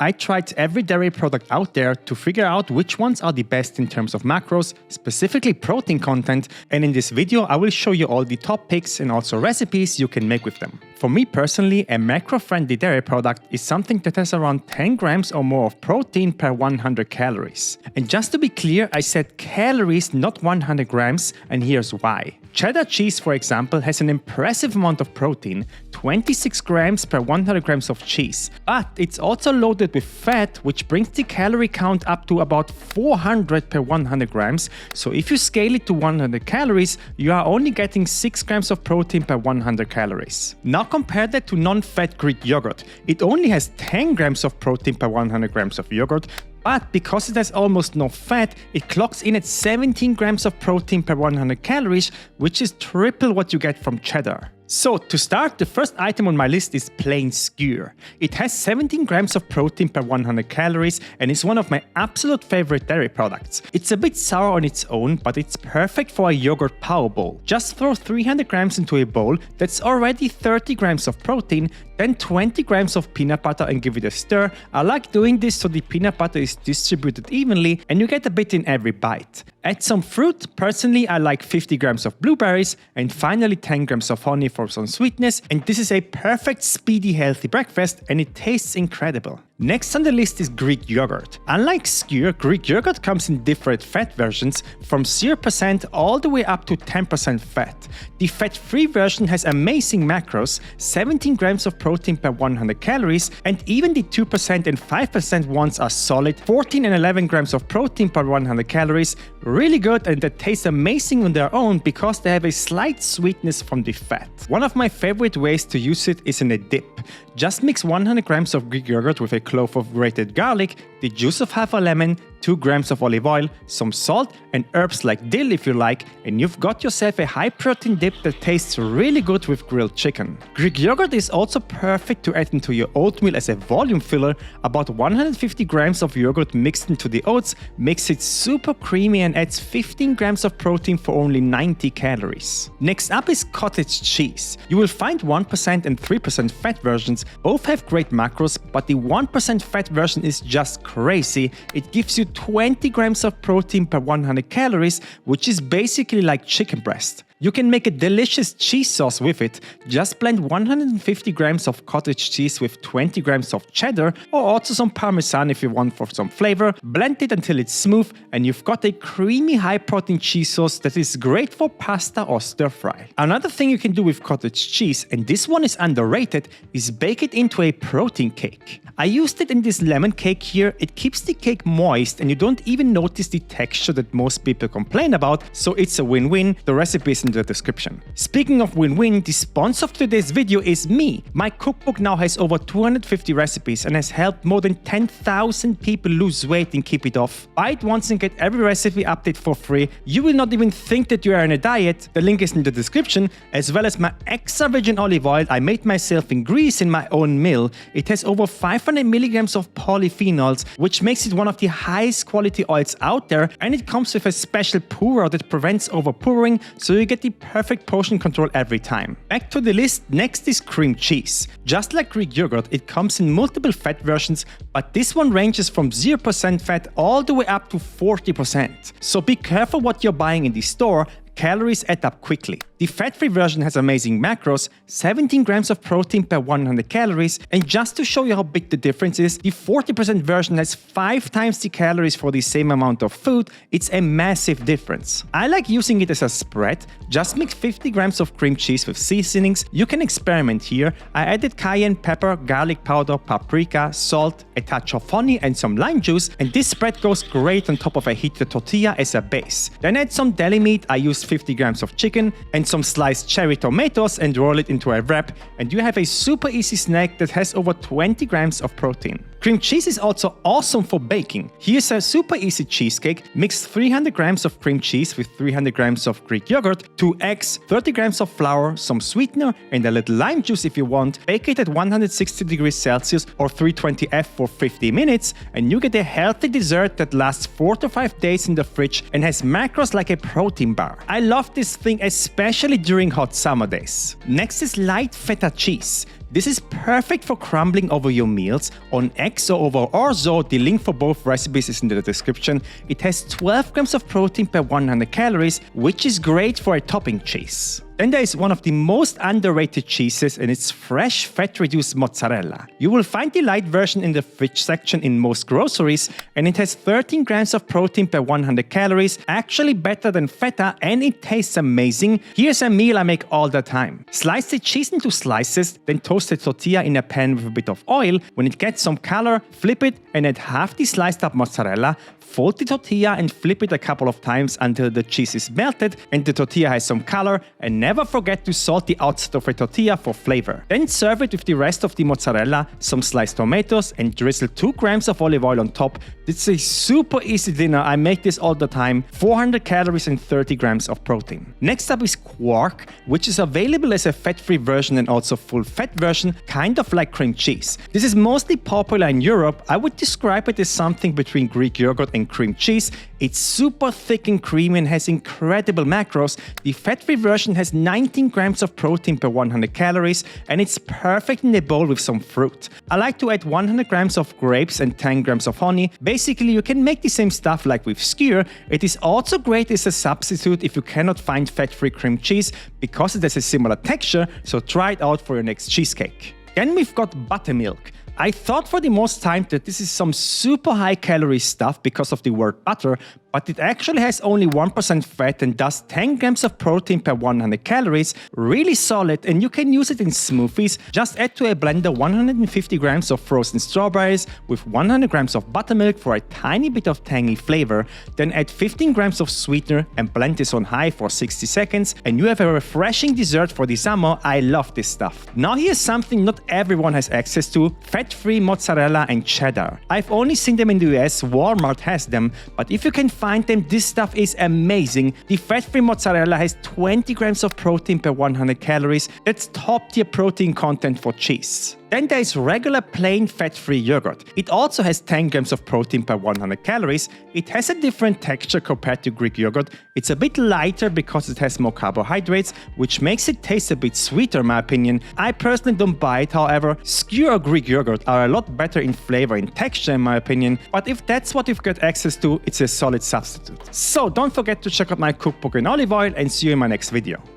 I tried every dairy product out there to figure out which ones are the best in terms of macros, specifically protein content, and in this video I will show you all the top picks and also recipes you can make with them. For me personally, a macro-friendly dairy product is something that has around 10 grams or more of protein per 100 calories. And just to be clear, I said calories, not 100 grams, and here's why. Cheddar cheese, for example, has an impressive amount of protein, 26 grams per 100 grams of cheese, but it's also loaded with fat, which brings the calorie count up to about 400 per 100 grams, so if you scale it to 100 calories, you are only getting 6 grams of protein per 100 calories. Now compare that to non-fat Greek yogurt. It only has 10 grams of protein per 100 grams of yogurt, but because it has almost no fat, it clocks in at 17 grams of protein per 100 calories, which is triple what you get from cheddar. So to start, the first item on my list is plain skewer. It has 17 grams of protein per 100 calories and is one of my absolute favorite dairy products. It's a bit sour on its own, but it's perfect for a yogurt power bowl. Just throw 300 grams into a bowl that's already 30 grams of protein, then 20 grams of peanut butter and give it a stir. I like doing this so the peanut butter is distributed evenly and you get a bit in every bite. Add some fruit. Personally, I like 50 grams of blueberries and finally 10 grams of honey for some sweetness, and this is a perfect, speedy, healthy breakfast and it tastes incredible. Next on the list is Greek yogurt. Unlike skewer, Greek yogurt comes in different fat versions from 0% all the way up to 10% fat. The fat-free version has amazing macros, 17 grams of protein per 100 calories, and even the 2% and 5% ones are solid, 14 and 11 grams of protein per 100 calories, really good, and that tastes amazing on their own because they have a slight sweetness from the fat. One of my favorite ways to use it is in a dip. Just mix 100 grams of Greek yogurt with a clove of grated garlic, the juice of half a lemon, 2 grams of olive oil, some salt and herbs like dill if you like, and you've got yourself a high protein dip that tastes really good with grilled chicken. Greek yogurt is also perfect to add into your oatmeal as a volume filler. About 150 grams of yogurt mixed into the oats makes it super creamy and adds 15 grams of protein for only 90 calories. Next up is cottage cheese. You will find 1% and 3% fat versions. Both have great macros, but the 1% fat version is just crazy. It gives you 20 grams of protein per 100 calories, which is basically like chicken breast. You can make a delicious cheese sauce with it. Just blend 150 grams of cottage cheese with 20 grams of cheddar or also some parmesan if you want for some flavor. Blend it until it's smooth and you've got a creamy high protein cheese sauce that is great for pasta or stir fry. Another thing you can do with cottage cheese, and this one is underrated, is bake it into a protein cake. I used it in this lemon cake here. It keeps the cake moist and you don't even notice the texture that most people complain about, so it's a win-win. The recipe is in the description. Speaking of win-win, the sponsor of today's video is me. My cookbook now has over 250 recipes and has helped more than 10,000 people lose weight and keep it off. Buy it once and get every recipe update for free. You will not even think that you are on a diet. The link is in the description, as well as my extra virgin olive oil I made myself in Greece in my own mill. It has over 500 milligrams of polyphenols, which makes it one of the highest quality oils out there, and it comes with a special pourer that prevents overpouring, so you get the perfect portion control every time. Back to the list, next is cream cheese. Just like Greek yogurt, it comes in multiple fat versions, but this one ranges from 0% fat all the way up to 40%. So be careful what you're buying in the store. Calories add up quickly. The fat-free version has amazing macros, 17 grams of protein per 100 calories, and just to show you how big the difference is, the 40% version has 5 times the calories for the same amount of food. It's a massive difference. I like using it as a spread. Just mix 50 grams of cream cheese with seasonings. You can experiment here. I added cayenne pepper, garlic powder, paprika, salt, a touch of honey and some lime juice, and this spread goes great on top of a heated tortilla as a base. Then add some deli meat. I used 50 grams of chicken and some sliced cherry tomatoes and roll it into a wrap, and you have a super easy snack that has over 20 grams of protein. Cream cheese is also awesome for baking. Here's a super easy cheesecake. Mix 300 grams of cream cheese with 300 grams of Greek yogurt, 2 eggs, 30 grams of flour, some sweetener, and a little lime juice if you want. Bake it at 160 degrees Celsius or 320 F for 50 minutes, and you get a healthy dessert that lasts 4 to 5 days in the fridge and has macros like a protein bar. I love this thing, especially during hot summer days. Next is light feta cheese. This is perfect for crumbling over your meals, on eggs or over orzo. The link for both recipes is in the description. It has 12 grams of protein per 100 calories, which is great for a topping cheese. Then there is one of the most underrated cheeses, and it's fresh fat-reduced mozzarella. You will find the light version in the fridge section in most groceries, and it has 13 grams of protein per 100 calories, actually better than feta, and it tastes amazing. Here's a meal I make all the time. Slice the cheese into slices, then toast the tortilla in a pan with a bit of oil. When it gets some color, flip it and add half the sliced up mozzarella. Fold the tortilla and flip it a couple of times until the cheese is melted and the tortilla has some color, and never forget to salt the outside of a tortilla for flavor. Then serve it with the rest of the mozzarella, some sliced tomatoes, and drizzle 2 grams of olive oil on top. It's a super easy dinner. I make this all the time. 400 calories and 30 grams of protein. Next up is Quark, which is available as a fat-free version and also full fat version, kind of like cream cheese. This is mostly popular in Europe. I would describe it as something between Greek yogurt and cream cheese. It's super thick and creamy and has incredible macros. The fat-free version has 19 grams of protein per 100 calories, and it's perfect in a bowl with some fruit. I like to add 100 grams of grapes and 10 grams of honey. Basically, you can make the same stuff like with skewer. It is also great as a substitute if you cannot find fat-free cream cheese because it has a similar texture, so try it out for your next cheesecake. Then we've got buttermilk. I thought for the most time that this is some super high calorie stuff because of the word butter, but it actually has only 1% fat and does 10 grams of protein per 100 calories. Really solid, and you can use it in smoothies. Just add to a blender 150 grams of frozen strawberries with 100 grams of buttermilk for a tiny bit of tangy flavor. Then add 15 grams of sweetener and blend this on high for 60 seconds, and you have a refreshing dessert for the summer. I love this stuff. Now here's something not everyone has access to: fat-free mozzarella and cheddar. I've only seen them in the US. Walmart has them, but if you can find them, this stuff is amazing. The fat-free mozzarella has 20 grams of protein per 100 calories. That's top-tier protein content for cheese. Then there is regular plain fat-free yogurt. It also has 10 grams of protein per 100 calories. It has a different texture compared to Greek yogurt. It's a bit lighter because it has more carbohydrates, which makes it taste a bit sweeter in my opinion. I personally don't buy it, however. Skewer or Greek yogurt are a lot better in flavor and texture in my opinion, but if that's what you've got access to, it's a solid substitute. So don't forget to check out my cookbook in olive oil, and see you in my next video.